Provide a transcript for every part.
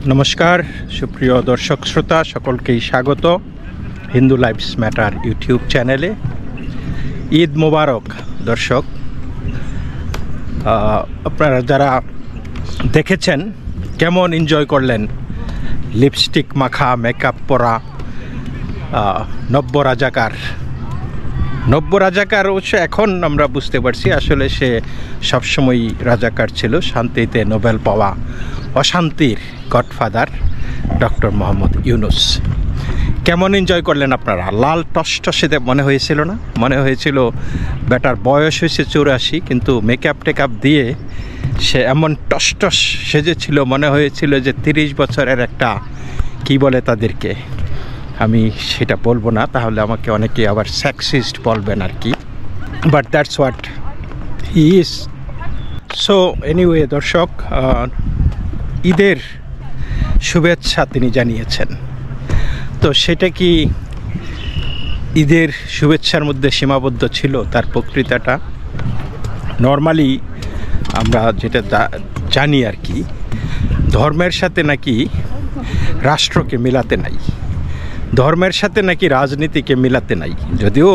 নমস্কার সুপ্রিয় দর্শক শ্রোতা সকলকেই স্বাগত হিন্দু লাইভস ম্যাটার ইউটিউব চ্যানেলে। ঈদ মোবারক দর্শক। আপনারা যারা দেখেছেন কেমন এনজয় করলেন লিপস্টিক মাখা মেকআপ পরা নব্য রাজাকার অবশ্য এখন আমরা বুঝতে পারছি আসলে সে সবসময় রাজাকার ছিল, শান্তিতে নোবেল পাওয়া অশান্তির গডফাদার ডক্টর মোহাম্মদ ইউনুস। কেমন এনজয় করলেন আপনারা? লাল টসটসেতে মনে হয়েছিল না? মনে হয়েছিল বেটার বয়স হয়েছে 84 কিন্তু মেকআপ টেকআপ দিয়ে সে এমন টসটস সেজেছিল, মনে হয়েছিল যে 30 বছরের একটা কি বলে তাদেরকে, আমি সেটা বলবো না, তাহলে আমাকে অনেকে আবার সেক্সিস্ট বলবেন আর কি, but that's what he is. So anyway দর্শক, ঈদের শুভেচ্ছা তিনি জানিয়েছেন। তো সেটা কি ঈদের শুভেচ্ছার মধ্যে সীমাবদ্ধ ছিল? তার বক্তৃতাটা নর্মালি আমরা যেটা জানি আর কি, ধর্মের সাথে নাকি রাষ্ট্রকে মিলাতে নাই, ধর্মের সাথে নাকি রাজনীতিকে মিলাতে নাই। যদিও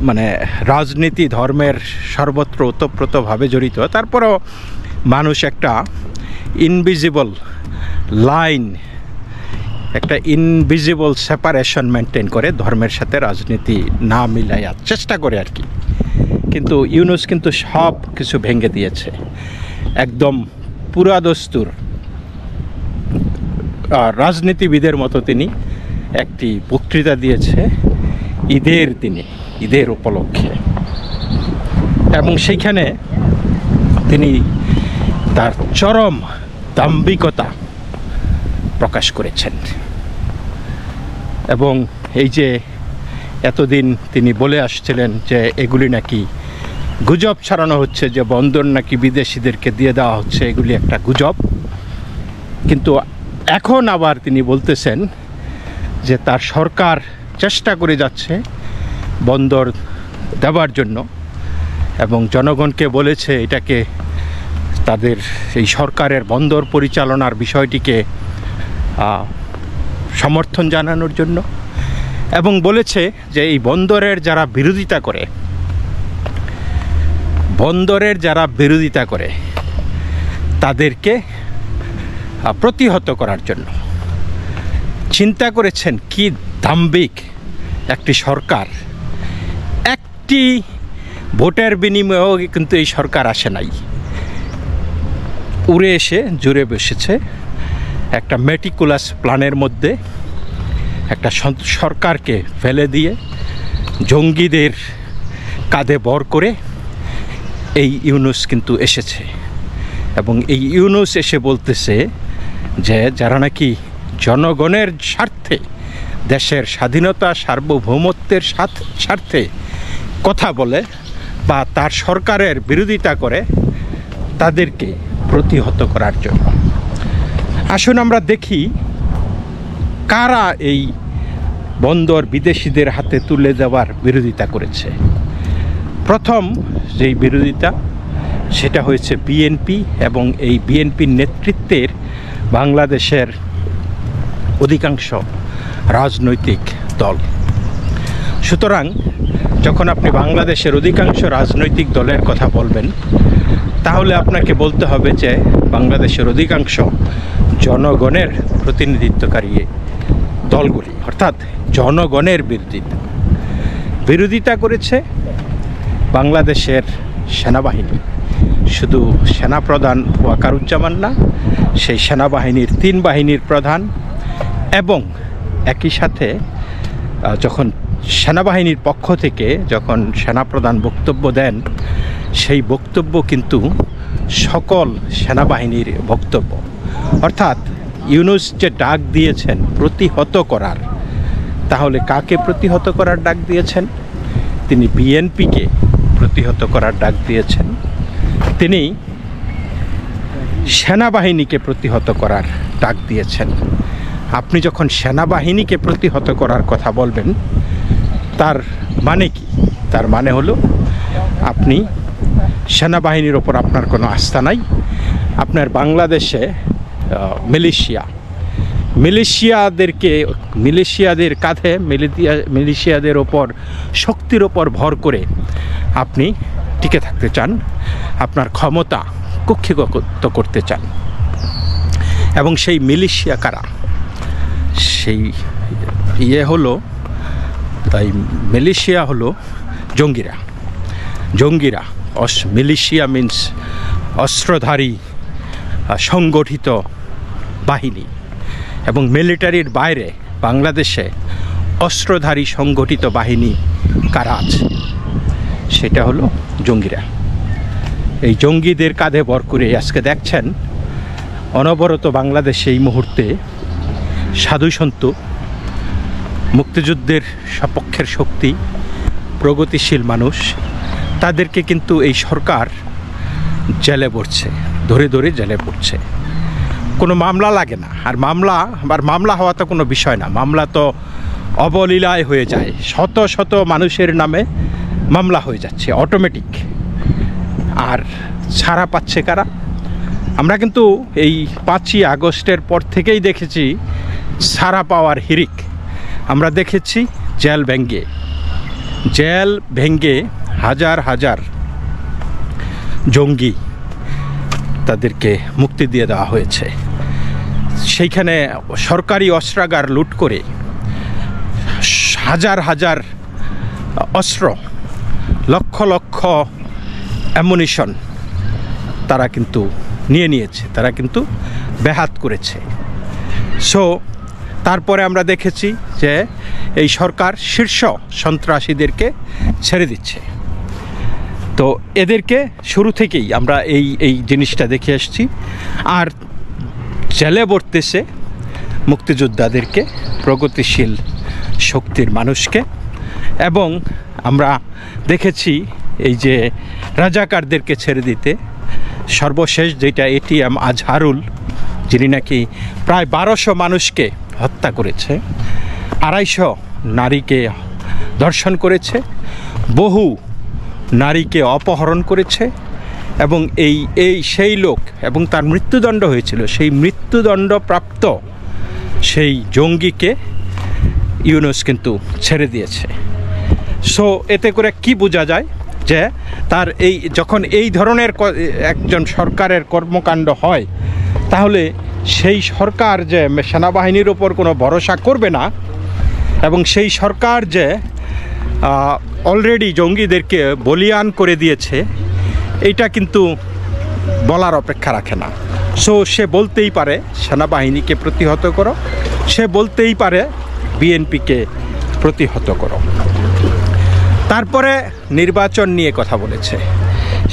মানে রাজনীতি ধর্মের সর্বত্র ওতপ্রোতভাবে জড়িত, তারপরেও মানুষ একটা ইনভিজিবল লাইন, একটা ইনভিজিবল সেপারেশন মেনটেন করে ধর্মের সাথে রাজনীতি না মিলাইয়ার চেষ্টা করে আর কি। কিন্তু ইউনুস কিন্তু সব কিছু ভেঙে দিয়েছে, একদম পুরা দস্তুর রাজনীতিবিদের মতো তিনি একটি বক্তৃতা দিয়েছে ঈদের দিনে, ঈদের উপলক্ষে, এবং সেইখানে তিনি তার চরম দাম্ভিকতা প্রকাশ করেছেন। এবং এই যে এতদিন তিনি বলে আসছিলেন যে এগুলি নাকি গুজব ছড়ানো হচ্ছে, যে বন্দর নাকি বিদেশিদেরকে দিয়ে দেওয়া হচ্ছে, এগুলি একটা গুজব। কিন্তু এখন আবার তিনি বলতেছেন যে তার সরকার চেষ্টা করে যাচ্ছে বন্দর দেওয়ার জন্য, এবং জনগণকে বলেছে এটাকে তাদের এই সরকারের বন্দর পরিচালনার বিষয়টিকে সমর্থন জানানোর জন্য, এবং বলেছে যে এই বন্দরের যারা বিরোধিতা করে তাদেরকে প্রতিহত করার জন্য। চিন্তা করেছেন কি দাম্ভিক একটি সরকার! একটি ভোটের বিনিময়েও কিন্তু এই সরকার আসে নাই, উড়ে এসে জুড়ে বসেছে একটা মেটিকুলাস প্ল্যানের মধ্যে, একটা সরকারকে ফেলে দিয়ে জঙ্গিদের কাঁধে ভর করে এই ইউনুস কিন্তু এসেছে। এবং এই ইউনুস এসে বলতেছে যে যারা নাকি জনগণের স্বার্থে, দেশের স্বাধীনতা সার্বভৌমত্বের স্বার্থে কথা বলে বা তার সরকারের বিরোধিতা করে, তাদেরকে প্রতিহত করার জন্য। আসুন আমরা দেখি কারা এই বন্দর বিদেশিদের হাতে তুলে দেওয়ার বিরোধিতা করেছে। প্রথম যেই বিরোধিতা সেটা হয়েছে বিএনপি, এবং এই বিএনপির নেতৃত্বের বাংলাদেশের অধিকাংশ রাজনৈতিক দল। সুতরাং যখন আপনি বাংলাদেশের অধিকাংশ রাজনৈতিক দলের কথা বলবেন, তাহলে আপনাকে বলতে হবে যে বাংলাদেশের অধিকাংশ জনগণের প্রতিনিধিত্বকারী দলগুলি, অর্থাৎ জনগণের বিরোধিতা করেছে বাংলাদেশের সেনাবাহিনী। শুধু সেনাপ্রধান ওয়াকারুজ্জামান না, সেই সেনাবাহিনীর 3 বাহিনীর প্রধান, এবং একই সাথে যখন সেনাবাহিনীর পক্ষ থেকে যখন সেনাপ্রধান বক্তব্য দেন, সেই বক্তব্য কিন্তু সকল সেনাবাহিনীর বক্তব্য। অর্থাৎ ইউনুস যে ডাক দিয়েছেন প্রতিহত করার, তাহলে কাকে প্রতিহত করার ডাক দিয়েছেন? তিনি বিএনপিকে প্রতিহত করার ডাক দিয়েছেন, তিনি সেনাবাহিনীকে প্রতিহত করার ডাক দিয়েছেন। আপনি যখন সেনাবাহিনীকে প্রতিহত করার কথা বলবেন, তার মানে কি? তার মানে হলো আপনি সেনাবাহিনীর ওপর আপনার কোনো আস্থা নাই, আপনার বাংলাদেশে মিলিশিয়াদের কাঁধে মিলিশিয়াদের ওপর শক্তির ওপর ভর করে আপনি টিকে থাকতে চান, আপনার ক্ষমতা কুক্ষিগত করতে চান। এবং সেই মিলিশিয়া কারা? সেই মিলিশিয়া হলো জঙ্গিরা। মিলিশিয়া মিন্স অস্ত্রধারী সংগঠিত বাহিনী, এবং মিলিটারির বাইরে বাংলাদেশে অস্ত্রধারী সংগঠিত বাহিনী কারা আছে? সেটা হলো জঙ্গিরা। এই জঙ্গিদের কাঁধে ভর করে আজকে দেখছেন অনবরত বাংলাদেশে এই মুহূর্তে সাধুসন্ত, মুক্তিযুদ্ধের সপক্ষের শক্তি, প্রগতিশীল মানুষ, তাদেরকে কিন্তু এই সরকার জেলে পড়ছে, ধরে ধরে জেলে পড়ছে। কোনো মামলা লাগে না। আর মামলা হওয়া তো কোনো বিষয় না, মামলা তো অবলীলায় হয়ে যায়। শত শত মানুষের নামে মামলা হয়ে যাচ্ছে অটোমেটিক। আর ছাড়া পাচ্ছে কারা? আমরা কিন্তু এই 5ই আগস্টের পর থেকেই দেখেছি ছাড়া পাওয়ার হিড়িক। আমরা দেখেছি জেল ভেঙ্গে হাজার হাজার জঙ্গি তাদেরকে মুক্তি দিয়ে দেওয়া হয়েছে। সেইখানে সরকারি অস্ত্রাগার লুট করে হাজার হাজার অস্ত্র, লক্ষ লক্ষ অ্যামুনিশন তারা কিন্তু নিয়েছে, তারা কিন্তু ব্যাহাত করেছে। সো তারপরে আমরা দেখেছি যে এই সরকার শীর্ষ সন্ত্রাসীদেরকে ছেড়ে দিচ্ছে। তো এদেরকে শুরু থেকেই আমরা এই জিনিসটা দেখে আসছি। আর জেলে ভরতেছে মুক্তিযোদ্ধাদেরকে, প্রগতিশীল শক্তির মানুষকে। এবং আমরা দেখেছি এই যে রাজাকারদেরকে ছেড়ে দিতে, সর্বশেষ যেটা এটিএম আজহারুল, যিনি নাকি প্রায় 1200 মানুষকে হত্যা করেছে, 250 নারীকে ধর্ষণ করেছে, বহু নারীকে অপহরণ করেছে, এবং সেই লোক, এবং তার মৃত্যুদণ্ড হয়েছিল, সেই মৃত্যুদণ্ডপ্রাপ্ত সেই জঙ্গিকে ইউনূস কিন্তু ছেড়ে দিয়েছে। সো এতে করে কি বোঝা যায় যে তার যখন এই ধরনের একজন সরকারের কর্মকাণ্ড হয়, তাহলে সেই সরকার যে সেনাবাহিনীর ওপর কোনো ভরসা করবে না, এবং সেই সরকার যে অলরেডি জঙ্গিদেরকে বলিয়ান করে দিয়েছে, এইটা কিন্তু বলার অপেক্ষা রাখে না। সো সে বলতেই পারে সেনাবাহিনীকে প্রতিহত করো, সে বলতেই পারে বিএনপিকে প্রতিহত করো। তারপরে নির্বাচন নিয়ে কথা বলেছে।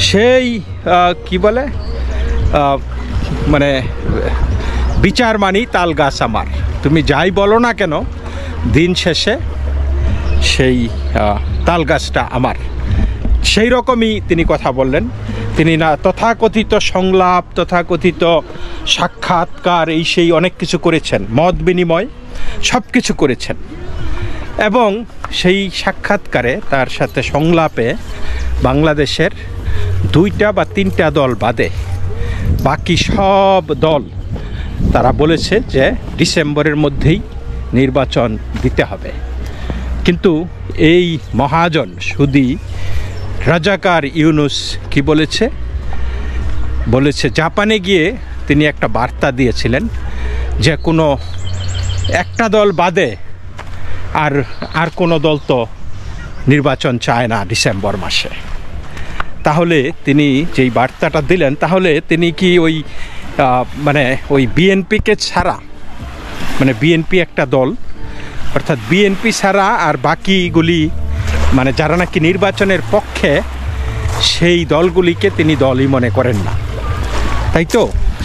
সেই কি বলে, মানে বিচার মানি তাল গাছ আমার, তুমি যাই বলো না কেন দিন শেষে সেই তাল গাছটা আমার। সেই রকমই তিনি কথা বললেন। তিনি না তথাকথিত সংলাপ, তথাকথিত সাক্ষাৎকার, সেই অনেক কিছু করেছেন, মত বিনিময় সব কিছু করেছেন। এবং সেই সাক্ষাৎকারে, তার সাথে সংলাপে, বাংলাদেশের 2টা বা 3টা দল বাদে বাকি সব দল তারা বলেছে যে ডিসেম্বরের মধ্যেই নির্বাচন দিতে হবে। কিন্তু এই মহাজন সুদী রাজাকার ইউনূস কি বলেছে জাপানে গিয়ে তিনি একটা বার্তা দিয়েছিলেন যে কোনো একটা দল বাদে আর কোনো দল তো নির্বাচন চায় না ডিসেম্বর মাসে। তাহলে তিনি যেই বার্তাটা দিলেন, তাহলে তিনি কি ওই বিএনপিকে ছাড়া, মানে বিএনপি একটা দল, অর্থাৎ বিএনপি ছাড়া আর বাকিগুলি, মানে যারা নাকি নির্বাচনের পক্ষে, সেই দলগুলিকে তিনি দলই মনে করেন না, তাই তো?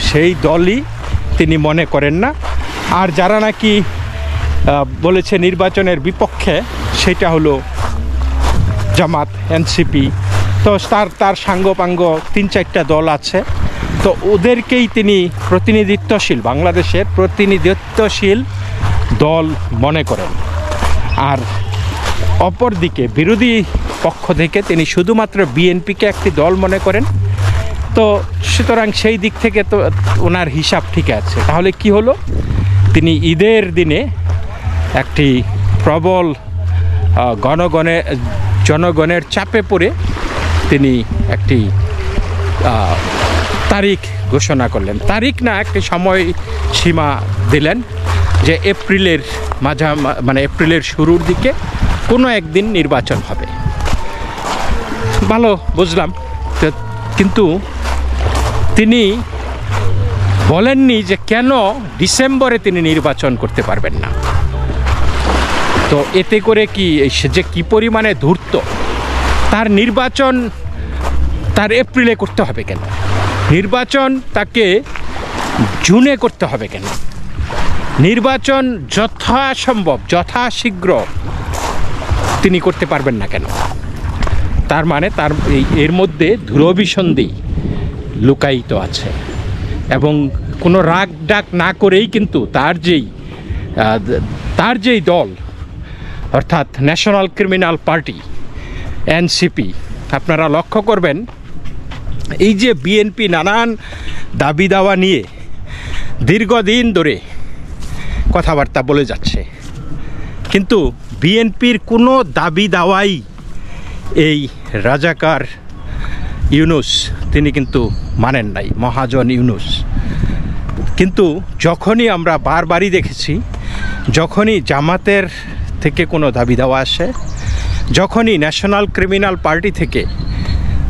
সেই দলই তিনি মনে করেন না। আর যারা নাকি বলেছে নির্বাচনের বিপক্ষে, সেটা হলো জামাত, এনসিপি। তো তার সাঙ্গপাঙ্গ 3-4টা দল আছে। তো ওদেরকেই তিনি প্রতিনিধিত্বশীল, বাংলাদেশের প্রতিনিধিত্বশীল দল মনে করেন। আর অপরদিকে বিরোধী পক্ষ থেকে তিনি শুধুমাত্র বিএনপিকে একটি দল মনে করেন, তো সুতরাং সেই দিক থেকে তো ওনার হিসাব ঠিক আছে। তাহলে কি হলো, তিনি ঈদের দিনে একটি প্রবল জনগণের চাপে পড়ে তিনি একটি তারিখ ঘোষণা করলেন, তারিখ না একটি সময় সীমা দিলেন যে এপ্রিলের শুরুর দিকে কোনো একদিন নির্বাচন হবে। ভালো বুঝলাম, কিন্তু তিনি বলেননি যে কেন ডিসেম্বরে তিনি নির্বাচন করতে পারবেন না। তো এতে করে কি যে কি পরিমাণে ধূর্ত, তার নির্বাচন তার এপ্রিলে করতে হবে কেন, নির্বাচন তাকে জুনে করতে হবে কেন, নির্বাচন যথাসম্ভব যথাশীঘ্র তিনি করতে পারবেন না কেন? তার মানে তার এর মধ্যে ধ্রুবসন্ধি লুকায়িত আছে, এবং কোনো রাগ ডাক না করেই কিন্তু তার যেই দল অর্থাৎ ন্যাশনাল ক্রিমিনাল পার্টি এনসিপি, আপনারা লক্ষ্য করবেন এই যে বিএনপি নানান দাবি দাওয়া নিয়ে দীর্ঘদিন ধরে কথাবার্তা বলে যাচ্ছে, কিন্তু বিএনপির কোনো দাবি দাওয়াই এই রাজাকার ইউনূস তিনি কিন্তু মানেন নাই, মহাজন ইউনূস। কিন্তু যখনই আমরা বারবারই দেখেছি, যখনই জামাতের থেকে কোনো দাবি দেওয়া আসে, যখনই ন্যাশনাল ক্রিমিনাল পার্টি থেকে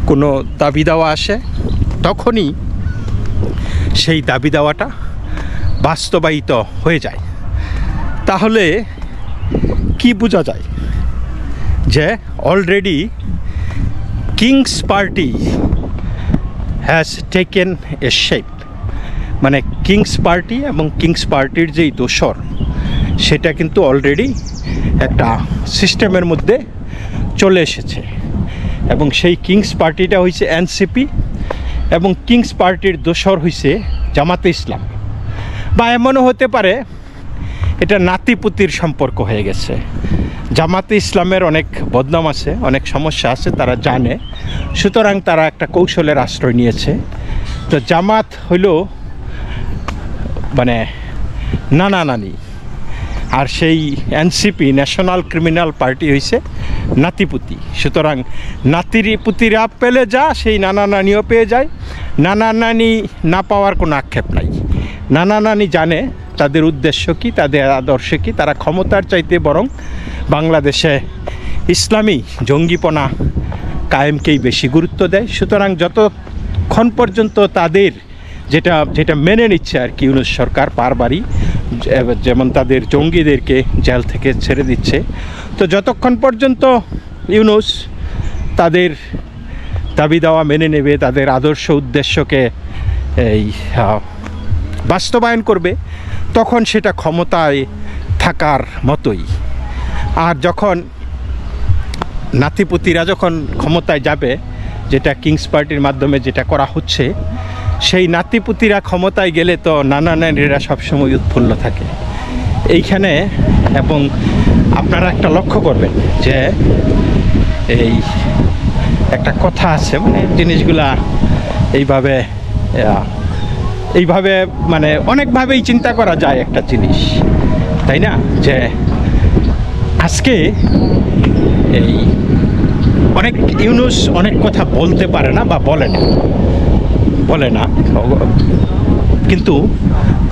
কোনো দাবি দেওয়া আসে, তখনই সেই দাবি দেওয়াটা বাস্তবায়িত হয়ে যায়। তাহলে কি বোঝা যায় যে already kings party has taken a shape, মানে কিংস পার্টি এবং কিংস পার্টির যেই দোসর সেটা কিন্তু অলরেডি একটা সিস্টেমের মধ্যে চলে এসেছে, এবং সেই কিংস পার্টিটা হয়েছে এনসিপি, এবং কিংস পার্টির দোসর হয়েছে জামাতে ইসলাম। বা এমনও হতে পারে এটা নাতিপুতির সম্পর্ক হয়ে গেছে। জামাতে ইসলামের অনেক বদনাম আছে, অনেক সমস্যা আছে, তারা জানে, সুতরাং তারা একটা কৌশলের আশ্রয় নিয়েছে। তো জামাত হইল মানে নানা নানি, আর সেই এনসিপি ন্যাশনাল ক্রিমিনাল পার্টি হয়েছে নাতিপুতি। সুতরাং নাতিপুতিরা পেলে যা, সেই নানা নানিও পেয়ে যায়। নানা নানি না পাওয়ার কোনো আক্ষেপ নাই। নানা নানি জানে তাদের উদ্দেশ্য কী, তাদের আদর্শ কী। তারা ক্ষমতার চাইতে বরং বাংলাদেশে ইসলামী জঙ্গিপনা কায়েমকেই বেশি গুরুত্ব দেয়। সুতরাং যতক্ষণ পর্যন্ত তাদের যেটা মেনে নিচ্ছে আর কি ইউনূস সরকার বারবারই, যেমন তাদের জঙ্গিদেরকে জেল থেকে ছেড়ে দিচ্ছে, তো যতক্ষণ পর্যন্ত ইউনূস তাদের দাবি দাওয়া মেনে নেবে, তাদের আদর্শ উদ্দেশ্যকে এই বাস্তবায়ন করবে, তখন সেটা ক্ষমতায় থাকার মতোই। আর যখন নাতিপুতিরা যখন ক্ষমতায় যাবে, যেটা কিংস পার্টির মাধ্যমে যেটা করা হচ্ছে, সেই নাতিপুতিরা ক্ষমতায় গেলে তো নানা নানিরা সবসময় উৎফুল্ল থাকে এইখানে। এবং আপনারা একটা লক্ষ্য করবেন যে এই একটা কথা আছে, মানে জিনিসগুলা এইভাবে মানে অনেকভাবেই চিন্তা করা যায় একটা জিনিস, তাই না? যে আজকে এই অনেক ইউনূস অনেক কথা বলতে পারে না বা বলে না, কিন্তু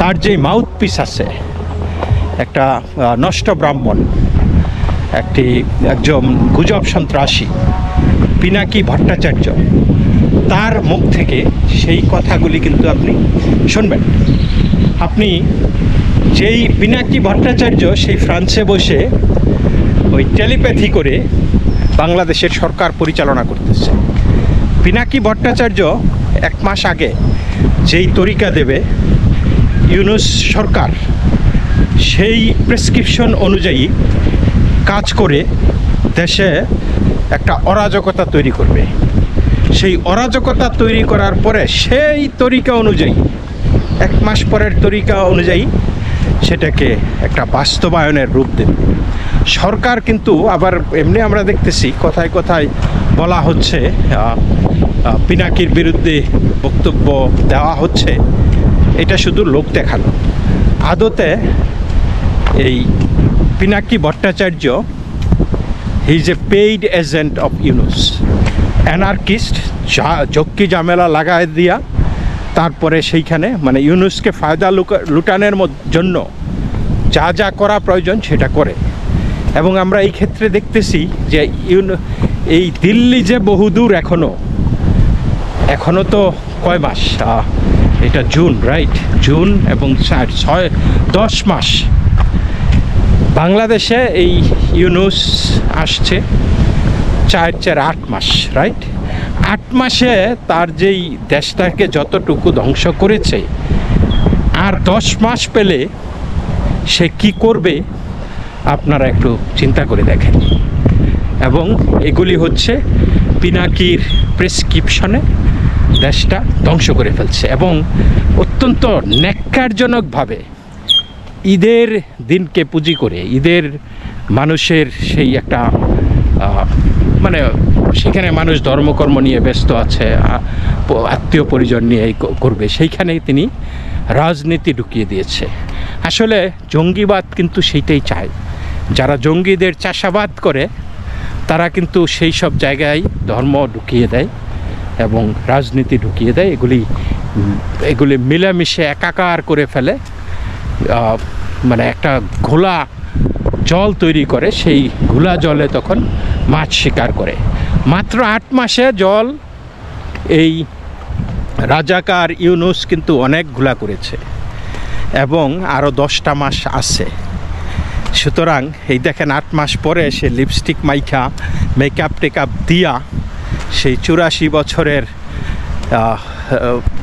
তার যে মাউথপিস আছে, একটা নষ্ট ব্রাহ্মণ, একজন গুজব সন্ত্রাসী পিনাকি ভট্টাচার্য, তার মুখ থেকে সেই কথাগুলি কিন্তু আপনি শুনবেন। আপনি যেই পিনাকি ভট্টাচার্য সেই ফ্রান্সে বসে ওই টেলিপ্যাথি করে বাংলাদেশের সরকার পরিচালনা করতেছে, পিনাকি ভট্টাচার্য 1 মাস আগে যেই তরিকা দেবে ইউনূস সরকার, সেই প্রেসক্রিপশন অনুযায়ী কাজ করে দেশে একটা অরাজকতা তৈরি করবে। সেই অরাজকতা তৈরি করার পরে সেই তরিকা অনুযায়ী 1 মাস পরের তরিকা অনুযায়ী সেটাকে একটা বাস্তবায়নের রূপ দেবে সরকার। কিন্তু আবার এমনি আমরা দেখতেছি কথায় কথায় বলা হচ্ছে, পিনাকির বিরুদ্ধে বক্তব্য দেওয়া হচ্ছে, এটা শুধু লোক দেখানো। আদতে এই Pinaki Bhattacharya he is a paid agent of Yunus, anarchist, ঝক্কি ঝামেলা লাগায় দিয়া তারপরে সেইখানে মানে ইউনুসকে ফায়দা লুটানোর জন্য যা যা করা প্রয়োজন সেটা করে। এবং আমরা এই ক্ষেত্রে দেখতেছি যে এই দিল্লি যে বহুদূর এখনো তো কয় মাস, এটা জুন, রাইট? জুন এবং 10 মাস বাংলাদেশে এই ইউনুস আসছে 8 মাস, রাইট? 8 মাসে তার যেই দেশটাকে যতটুকু ধ্বংস করেছে, আর 10 মাস পেলে সে কি করবে আপনারা একটু চিন্তা করে দেখেন। এবং এগুলি হচ্ছে পিনাকির প্রেসক্রিপশনে দেশটা ধ্বংস করে ফেলছে। এবং অত্যন্ত ন্যাক্কারজনকভাবে ঈদের দিনকে পুঁজি করে, ঈদের মানুষের সেই একটা মানে সেখানে মানুষ ধর্মকর্ম নিয়ে ব্যস্ত আছে, আত্মীয় পরিজন নিয়ে করবে, সেইখানে তিনি রাজনীতি ঢুকিয়ে দিয়েছে। আসলে জঙ্গিবাদ কিন্তু সেইটাই চায়। যারা জঙ্গিদের চাষাবাদ করে তারা কিন্তু সেই সব জায়গায় ধর্ম ঢুকিয়ে দেয় এবং রাজনীতি ঢুকিয়ে দেয়। এগুলি মিলেমিশে একাকার করে ফেলে, মানে একটা ঘোলা জল তৈরি করে, সেই ঘোলা জলে তখন মাছ শিকার করে। মাত্র 8 মাসে জল এই রাজাকার ইউনুস কিন্তু অনেক ঘোলা করেছে এবং আরও 10টা মাস আছে। সুতরাং এই দেখেন 8 মাস পরে সে লিপস্টিক মাইখা মেকআপ টেকআপ দিয়া সেই 84 বছরের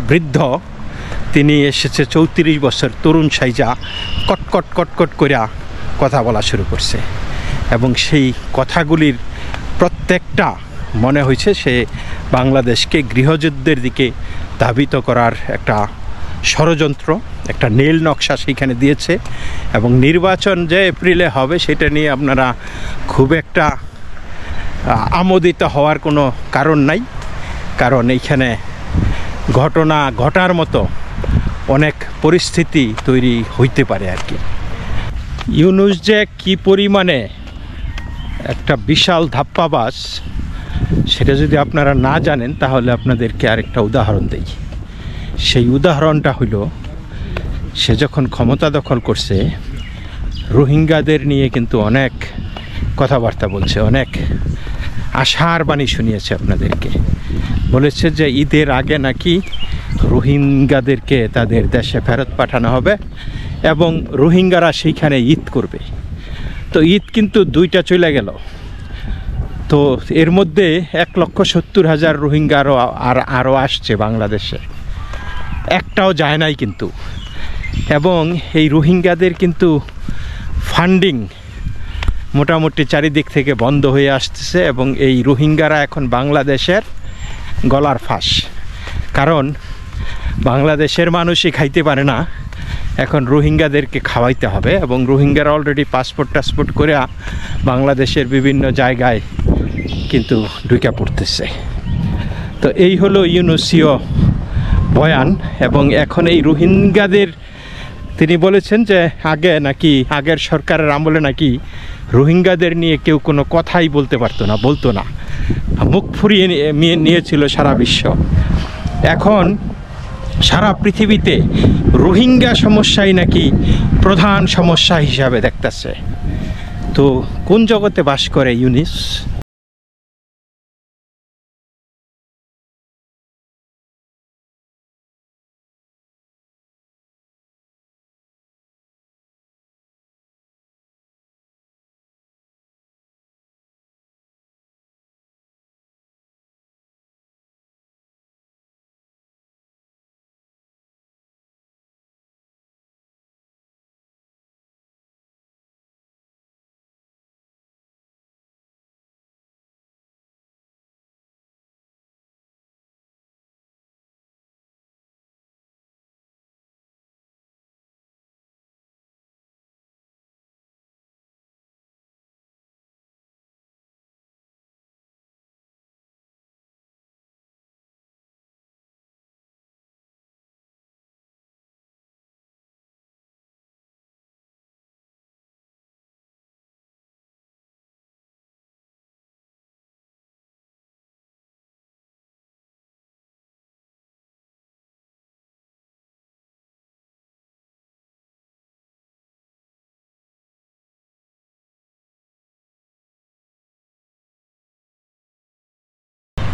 বৃদ্ধ তিনি এসেছে 34 বছর তরুণ সাইজা কটকট কটকট করিয়া কথা বলা শুরু করছে। এবং সেই কথাগুলির প্রত্যেকটা মনে হয়েছে সে বাংলাদেশকে গৃহযুদ্ধের দিকে ধাবিত করার একটা ষড়যন্ত্র, একটা নীল নকশা সেইখানে দিয়েছে। এবং নির্বাচন যে এপ্রিলে হবে সেটা নিয়ে আপনারা খুব একটা আমোদিত হওয়ার কোনো কারণ নাই, কারণ এইখানে ঘটনা ঘটার মতো অনেক পরিস্থিতি তৈরি হইতে পারে আর কি। ইউনুস যে কী পরিমাণে একটা বিশাল ধাপ্পাবাজ সেটা যদি আপনারা না জানেন তাহলে আপনাদেরকে আরেকটা উদাহরণ দিই। সেই উদাহরণটা হইল, সে যখন ক্ষমতা দখল করছে রোহিঙ্গাদের নিয়ে কিন্তু অনেক কথাবার্তা বলছে, অনেক আশার বাণী শুনিয়েছে আপনাদেরকে। বলেছে যে ঈদের আগে নাকি রোহিঙ্গাদেরকে তাদের দেশে ফেরত পাঠানো হবে এবং রোহিঙ্গারা সেইখানে ঈদ করবে। তো ঈদ কিন্তু 2টা চলে গেল। তো এর মধ্যে 1,70,000 রোহিঙ্গা আরও আসছে বাংলাদেশে, একটাও যায় নাই কিন্তু। এবং এই রোহিঙ্গাদের কিন্তু ফান্ডিং মোটামুটি চারিদিক থেকে বন্ধ হয়ে আসতেছে এবং এই রোহিঙ্গারা এখন বাংলাদেশের গলার ফাঁস। কারণ বাংলাদেশের মানুষই খাইতে পারে না, এখন রোহিঙ্গাদেরকে খাওয়াইতে হবে। এবং রোহিঙ্গারা অলরেডি পাসপোর্ট করে বাংলাদেশের বিভিন্ন জায়গায় কিন্তু ঢুকে পড়তেছে। তো এই হলো ইউনুসীয় বয়ান। এবং এখন এই রোহিঙ্গাদের তিনি বলেছেন যে আগের সরকারের আমলে নাকি রোহিঙ্গাদের নিয়ে কেউ কোনো কথাই বলতো না, মুখ ফুরিয়ে নিয়েছিল সারা বিশ্ব। এখন সারা পৃথিবীতে রোহিঙ্গা সমস্যাই নাকি প্রধান সমস্যা হিসাবে দেখতেছে। তো কোন জগতে বাস করে ইউনুস?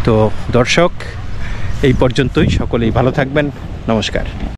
তো দর্শক এই পর্যন্তই, সকলেই ভালো থাকবেন, নমস্কার।